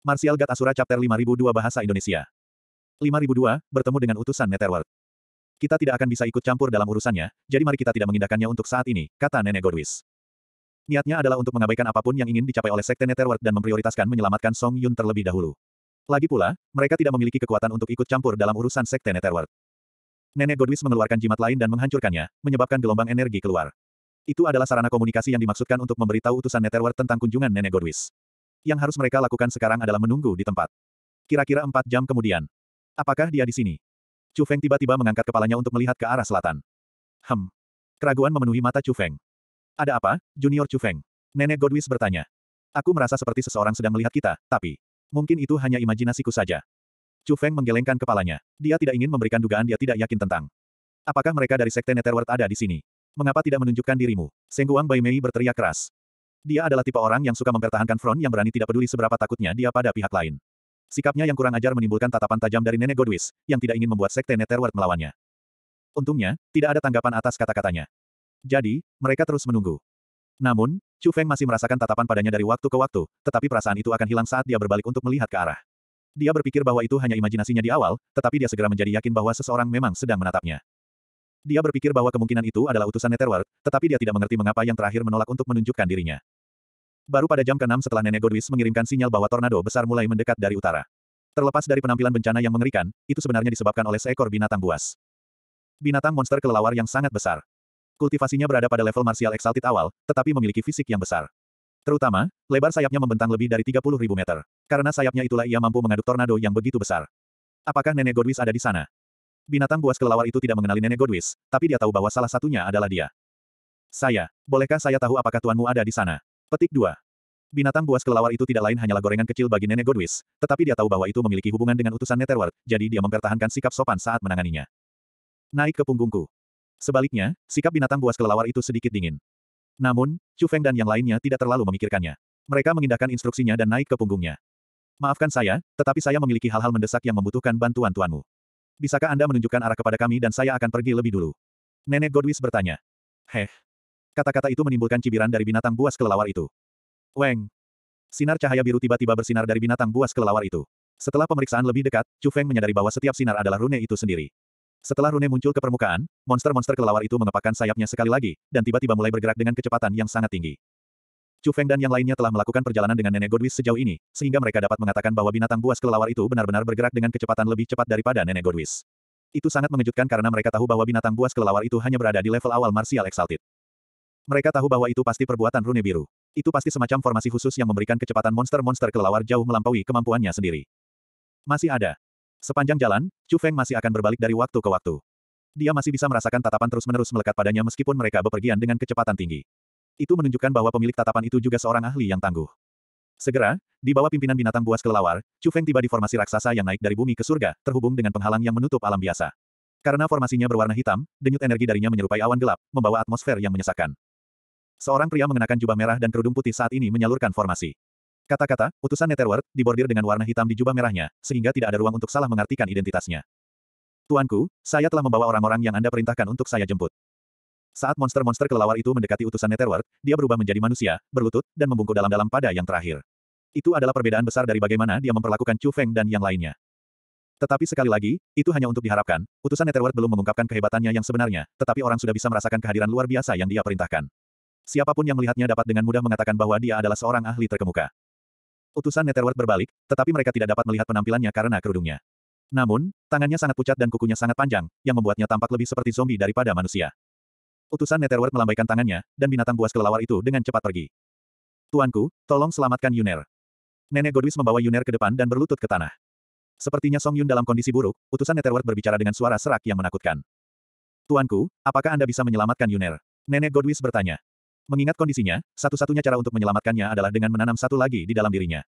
Martial God Asura Chapter 5002 Bahasa Indonesia. 5002, bertemu dengan utusan Netherworld. Kita tidak akan bisa ikut campur dalam urusannya, jadi mari kita tidak mengindahkannya untuk saat ini, kata Nenek Godwis. Niatnya adalah untuk mengabaikan apapun yang ingin dicapai oleh Sekte Netherworld dan memprioritaskan menyelamatkan Song Yun terlebih dahulu. Lagi pula, mereka tidak memiliki kekuatan untuk ikut campur dalam urusan Sekte Netherworld. Nenek Godwis mengeluarkan jimat lain dan menghancurkannya, menyebabkan gelombang energi keluar. Itu adalah sarana komunikasi yang dimaksudkan untuk memberitahu utusan Netherworld tentang kunjungan Nenek Godwis. Yang harus mereka lakukan sekarang adalah menunggu di tempat. Kira-kira 4 jam kemudian. Apakah dia di sini? Chu Feng tiba-tiba mengangkat kepalanya untuk melihat ke arah selatan. Keraguan memenuhi mata Chu Feng. Ada apa, Junior Chu Feng? Nenek Godwis bertanya. Aku merasa seperti seseorang sedang melihat kita, tapi mungkin itu hanya imajinasiku saja. Chu Feng menggelengkan kepalanya. Dia tidak ingin memberikan dugaan dia tidak yakin tentang. Apakah mereka dari Sekte Netherworld ada di sini? Mengapa tidak menunjukkan dirimu? Seng Guang Bai Mei berteriak keras. Dia adalah tipe orang yang suka mempertahankan front yang berani tidak peduli seberapa takutnya dia pada pihak lain. Sikapnya yang kurang ajar menimbulkan tatapan tajam dari Nenek Godwis, yang tidak ingin membuat Sekte Netherworld melawannya. Untungnya, tidak ada tanggapan atas kata-katanya. Jadi, mereka terus menunggu. Namun, Chu Feng masih merasakan tatapan padanya dari waktu ke waktu, tetapi perasaan itu akan hilang saat dia berbalik untuk melihat ke arah. Dia berpikir bahwa itu hanya imajinasinya di awal, tetapi dia segera menjadi yakin bahwa seseorang memang sedang menatapnya. Dia berpikir bahwa kemungkinan itu adalah utusan Netherworld, tetapi dia tidak mengerti mengapa yang terakhir menolak untuk menunjukkan dirinya. Baru pada jam ke-6 setelah Nenek Godwis mengirimkan sinyal bahwa tornado besar mulai mendekat dari utara. Terlepas dari penampilan bencana yang mengerikan, itu sebenarnya disebabkan oleh seekor binatang buas. Binatang monster kelelawar yang sangat besar. Kultivasinya berada pada level Martial Exalted awal, tetapi memiliki fisik yang besar. Terutama, lebar sayapnya membentang lebih dari 30.000 meter. Karena sayapnya itulah ia mampu mengaduk tornado yang begitu besar. Apakah Nenek Godwis ada di sana? Binatang buas kelelawar itu tidak mengenali Nenek Godwis, tapi dia tahu bahwa salah satunya adalah dia. Bolehkah saya tahu apakah tuanmu ada di sana? Petik 2. Binatang buas kelelawar itu tidak lain hanyalah gorengan kecil bagi Nenek Godwis, tetapi dia tahu bahwa itu memiliki hubungan dengan utusan Netherworld, jadi dia mempertahankan sikap sopan saat menanganinya. Naik ke punggungku. Sebaliknya, sikap binatang buas kelelawar itu sedikit dingin. Namun, Chu Feng dan yang lainnya tidak terlalu memikirkannya. Mereka mengindahkan instruksinya dan naik ke punggungnya. Maafkan saya, tetapi saya memiliki hal-hal mendesak yang membutuhkan bantuan tuanmu. Bisakah Anda menunjukkan arah kepada kami dan saya akan pergi lebih dulu? Nenek Godwis bertanya. Kata-kata itu menimbulkan cibiran dari binatang buas kelelawar itu. Weng. Sinar cahaya biru tiba-tiba bersinar dari binatang buas kelelawar itu. Setelah pemeriksaan lebih dekat, Chu Feng menyadari bahwa setiap sinar adalah rune itu sendiri. Setelah rune muncul ke permukaan, monster-monster kelelawar itu mengepakkan sayapnya sekali lagi, dan tiba-tiba mulai bergerak dengan kecepatan yang sangat tinggi. Chu Feng dan yang lainnya telah melakukan perjalanan dengan Nenek Godwis sejauh ini, sehingga mereka dapat mengatakan bahwa binatang buas kelelawar itu benar-benar bergerak dengan kecepatan lebih cepat daripada Nenek Godwis. Itu sangat mengejutkan karena mereka tahu bahwa binatang buas kelelawar itu hanya berada di level awal Martial Exalted. Mereka tahu bahwa itu pasti perbuatan rune biru. Itu pasti semacam formasi khusus yang memberikan kecepatan monster-monster kelelawar jauh melampaui kemampuannya sendiri. Masih ada. Sepanjang jalan, Chu Feng masih akan berbalik dari waktu ke waktu. Dia masih bisa merasakan tatapan terus-menerus melekat padanya meskipun mereka bepergian dengan kecepatan tinggi. Itu menunjukkan bahwa pemilik tatapan itu juga seorang ahli yang tangguh. Segera, di bawah pimpinan binatang buas kelelawar, Chu Feng tiba di formasi raksasa yang naik dari bumi ke surga, terhubung dengan penghalang yang menutup alam biasa. Karena formasinya berwarna hitam, denyut energi darinya menyerupai awan gelap, membawa atmosfer yang menyesakkan. Seorang pria mengenakan jubah merah dan kerudung putih saat ini menyalurkan formasi. Kata-kata, utusan Netherworld, dibordir dengan warna hitam di jubah merahnya, sehingga tidak ada ruang untuk salah mengartikan identitasnya. Tuanku, saya telah membawa orang-orang yang Anda perintahkan untuk saya jemput. Saat monster-monster kelelawar itu mendekati utusan Netherworld, dia berubah menjadi manusia, berlutut, dan membungkuk dalam-dalam pada yang terakhir. Itu adalah perbedaan besar dari bagaimana dia memperlakukan Chu Feng dan yang lainnya. Tetapi sekali lagi, itu hanya untuk diharapkan, utusan Netherworld belum mengungkapkan kehebatannya yang sebenarnya, tetapi orang sudah bisa merasakan kehadiran luar biasa yang dia perintahkan. Siapapun yang melihatnya dapat dengan mudah mengatakan bahwa dia adalah seorang ahli terkemuka. Utusan Netherworld berbalik, tetapi mereka tidak dapat melihat penampilannya karena kerudungnya. Namun, tangannya sangat pucat dan kukunya sangat panjang, yang membuatnya tampak lebih seperti zombie daripada manusia. Utusan Netherworld melambaikan tangannya, dan binatang buas kelelawar itu dengan cepat pergi. Tuanku, tolong selamatkan Yuner. Nenek Godwis membawa Yuner ke depan dan berlutut ke tanah. Sepertinya Song Yun dalam kondisi buruk, utusan Netherworld berbicara dengan suara serak yang menakutkan. Tuanku, apakah Anda bisa menyelamatkan Yuner? Nenek Godwis bertanya. Mengingat kondisinya, satu-satunya cara untuk menyelamatkannya adalah dengan menanam satu lagi di dalam dirinya.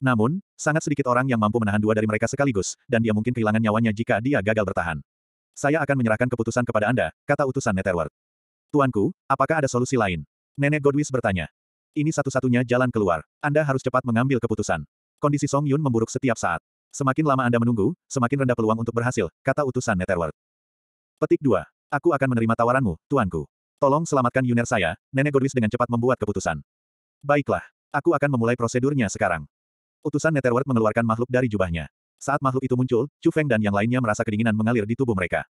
Namun, sangat sedikit orang yang mampu menahan dua dari mereka sekaligus, dan dia mungkin kehilangan nyawanya jika dia gagal bertahan. Saya akan menyerahkan keputusan kepada Anda, kata utusan Netherworld. Tuanku, apakah ada solusi lain? Nenek Godwis bertanya. Ini satu-satunya jalan keluar. Anda harus cepat mengambil keputusan. Kondisi Song Yun memburuk setiap saat. Semakin lama Anda menunggu, semakin rendah peluang untuk berhasil, kata utusan Netherworld. Petik 2. Aku akan menerima tawaranmu, tuanku. Tolong selamatkan Yuner saya, Nenek Godwis dengan cepat membuat keputusan. Baiklah, aku akan memulai prosedurnya sekarang. Utusan Netherworld mengeluarkan makhluk dari jubahnya. Saat makhluk itu muncul, Chu Feng dan yang lainnya merasa kedinginan mengalir di tubuh mereka.